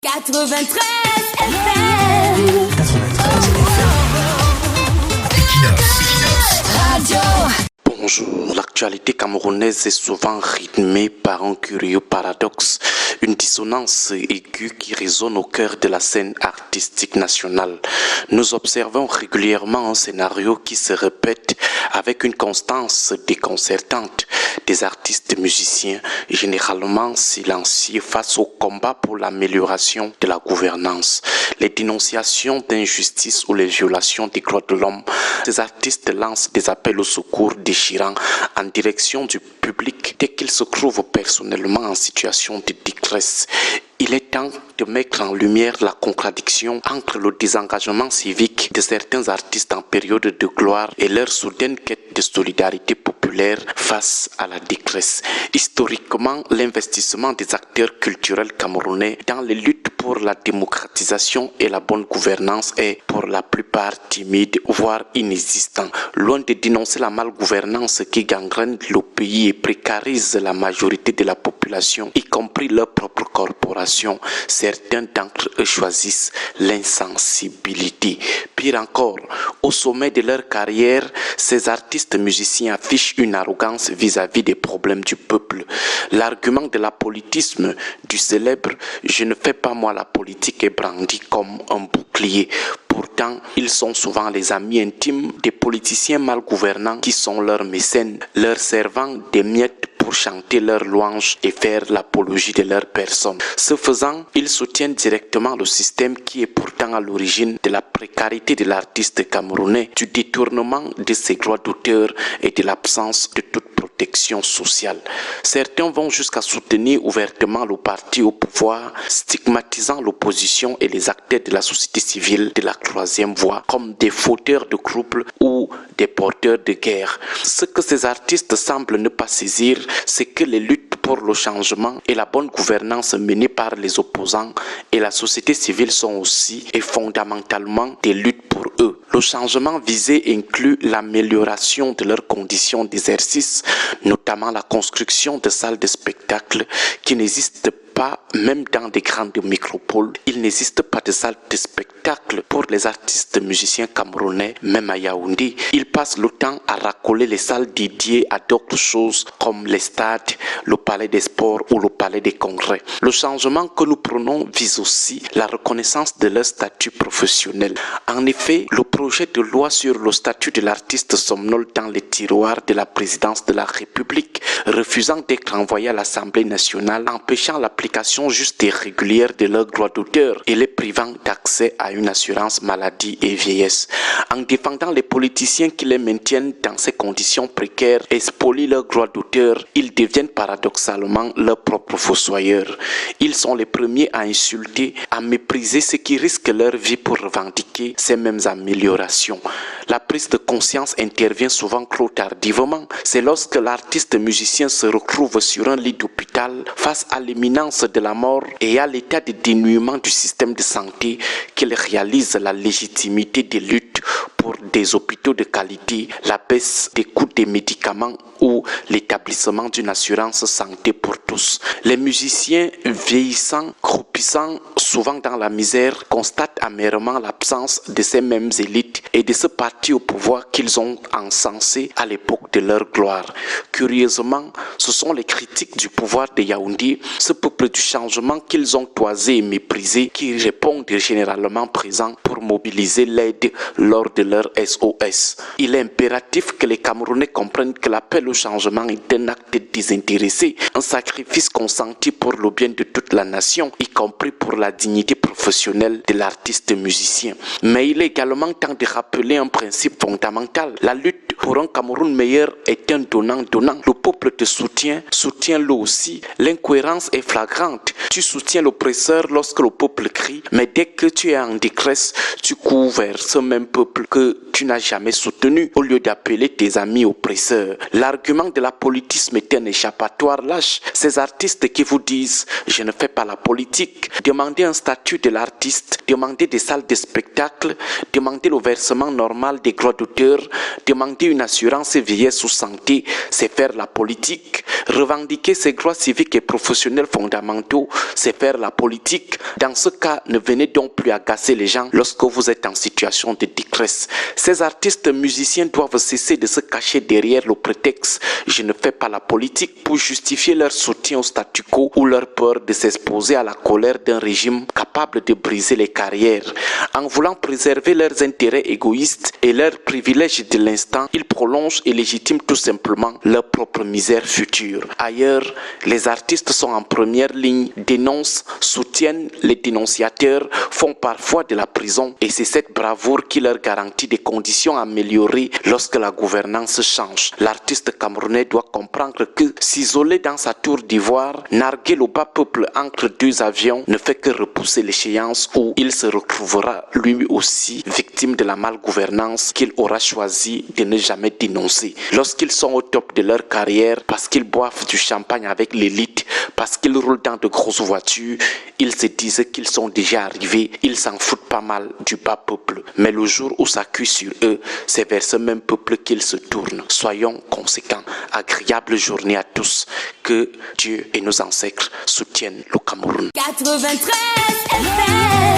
93 FM. 93 Equinox Radio. Bonjour, l'actualité camerounaise est souvent rythmée par un curieux paradoxe, une dissonance aiguë qui résonne au cœur de la scène artistique nationale. Nous observons régulièrement un scénario qui se répète avec une constance déconcertante. Des artistes musiciens, généralement silencieux face au combat pour l'amélioration de la gouvernance, les dénonciations d'injustice ou les violations des droits de l'homme. Ces artistes lancent des appels au secours déchirants en direction du public dès qu'ils se trouvent personnellement en situation de détresse. Il est temps de mettre en lumière la contradiction entre le désengagement civique de certains artistes en période de gloire et leur soudaine quête de solidarité populaire face à la détresse. Historiquement, l'investissement des acteurs culturels camerounais dans les luttes pour la démocratisation et la bonne gouvernance est pour la plupart timide, voire inexistant. Loin de dénoncer la malgouvernance qui gangrène le pays et précarise la majorité de la population, y compris leur propre corporation, certains d'entre eux choisissent l'insensibilité. Pire encore, au sommet de leur carrière, ces artistes musiciens affichent une arrogance vis-à-vis des problèmes du peuple. L'argument de l'apolitisme du célèbre « je ne fais pas moi la politique » est brandi comme un bouclier. Pourtant, ils sont souvent les amis intimes des politiciens mal gouvernants qui sont leurs mécènes, leur servant des miettes pour chanter leurs louanges et faire l'apologie de leur personne. Ce faisant, ils soutiennent directement le système qui est pourtant à l'origine de la précarité de l'artiste camerounais, du détournement de ses droits d'auteur et de l'absence de toute protection sociale. Certains vont jusqu'à soutenir ouvertement le parti au pouvoir, stigmatisant l'opposition et les acteurs de la société civile de la troisième voie comme des fauteurs de troubles ou des porteurs de guerre. Ce que ces artistes semblent ne pas saisir, c'est que les luttes pour le changement et la bonne gouvernance menées par les opposants et la société civile sont aussi et fondamentalement des luttes pour eux. Le changement visé inclut l'amélioration de leurs conditions d'exercice, notamment la construction de salles de spectacle qui n'existent pas, même dans des grandes métropoles. Il n'existe pas de salle de spectacle pour les artistes musiciens camerounais, même à Yaoundé. Ils passent le temps à racoler les salles dédiées à d'autres choses comme les stades, le palais des sports ou le palais des congrès. Le changement que nous prenons vise aussi la reconnaissance de leur statut professionnel. En effet, le projet de loi sur le statut de l'artiste somnole dans les tiroirs de la présidence de la République, refusant d'être envoyé à l'Assemblée nationale, empêchant l'application juste et régulière de leurs droits d'auteur et les privant d'accès à une assurance maladie et vieillesse. En défendant les politiciens qui les maintiennent dans ces conditions précaires et spolient leurs droits d'auteur, ils deviennent paradoxalement leurs propres fossoyeurs. Ils sont les premiers à insulter, à mépriser ceux qui risquent leur vie pour revendiquer ces mêmes améliorations. La prise de conscience intervient souvent trop tardivement. C'est lorsque l'artiste musicien se retrouve sur un lit d'hôpital face à l'imminence de la mort et à l'état de dénuement du système de santé qu'il réalise la légitimité des luttes pour des hôpitaux de qualité, la baisse des coûts des médicaments ou l'établissement d'une assurance santé pour tous. Les musiciens vieillissants, croupissant souvent dans la misère, constatent amèrement l'absence de ces mêmes élites et de ce parti au pouvoir qu'ils ont encensé à l'époque de leur gloire. Curieusement, ce sont les critiques du pouvoir de Yaoundé, ce peuple du changement qu'ils ont toisé et méprisé, qui répondent généralement présents pour mobiliser l'aide lors de leur SOS. Il est impératif que les Camerounais comprennent que l'appel au changement est un acte désintéressé, un sacrifice consenti pour le bien de toute la nation, y compris pour la dignité professionnelle de l'artiste musicien. Mais il est également temps de rappeler un principe fondamental. La lutte pour un Cameroun meilleur est un donnant-donnant. Le peuple te soutient, soutient-le aussi. L'incohérence est flagrante. Tu soutiens l'oppresseur lorsque le peuple crie, mais dès que tu es en détresse, tu cours vers ce même peuple que tu n'as jamais soutenu au lieu d'appeler tes amis oppresseurs. L'argument de l'apolitisme est un échappatoire lâche. Ces artistes qui vous disent « je ne fais pas la politique », demandez un statut de l'artiste, demandez des salles de spectacle, demandez le versement normal des droits d'auteur, demandez une assurance vieillesse ou santé, c'est faire la politique. Revendiquer ses droits civiques et professionnels fondamentaux, c'est faire la politique. Dans ce cas, ne venez donc plus agacer les gens lorsque vous êtes en situation de détresse. Ces artistes musiciens doivent cesser de se cacher derrière le prétexte « je ne fais pas la politique » pour justifier leur soutien au statu quo ou leur peur de s'exposer à la colère d'un régime capable de briser les carrières. En voulant préserver leurs intérêts égoïstes et leurs privilèges de l'instant, ils prolongent et légitiment tout simplement leur propre misère future. Ailleurs, les artistes sont en première ligne, dénoncent, soutiennent les dénonciateurs, font parfois de la prison et c'est cette bravoure qui leur garantit des conditions améliorées lorsque la gouvernance change. L'artiste camerounais doit comprendre que s'isoler dans sa tour d'ivoire, narguer le bas peuple entre deux avions ne fait que repousser l'échéance où il se retrouvera lui aussi victime de la malgouvernance qu'il aura choisi de ne jamais dénoncer. Lorsqu'ils sont au top de leur carrière, parce qu'ils boivent du champagne avec l'élite, parce qu'ils roulent dans de grosses voitures, ils se disent qu'ils sont déjà arrivés, ils s'en foutent pas mal du bas peuple. Mais le jour où ça cuit sur eux, c'est vers ce même peuple qu'ils se tournent. Soyons conséquents. Agréable journée à tous. Que Dieu et nos ancêtres soutiennent le Cameroun. 93 FM.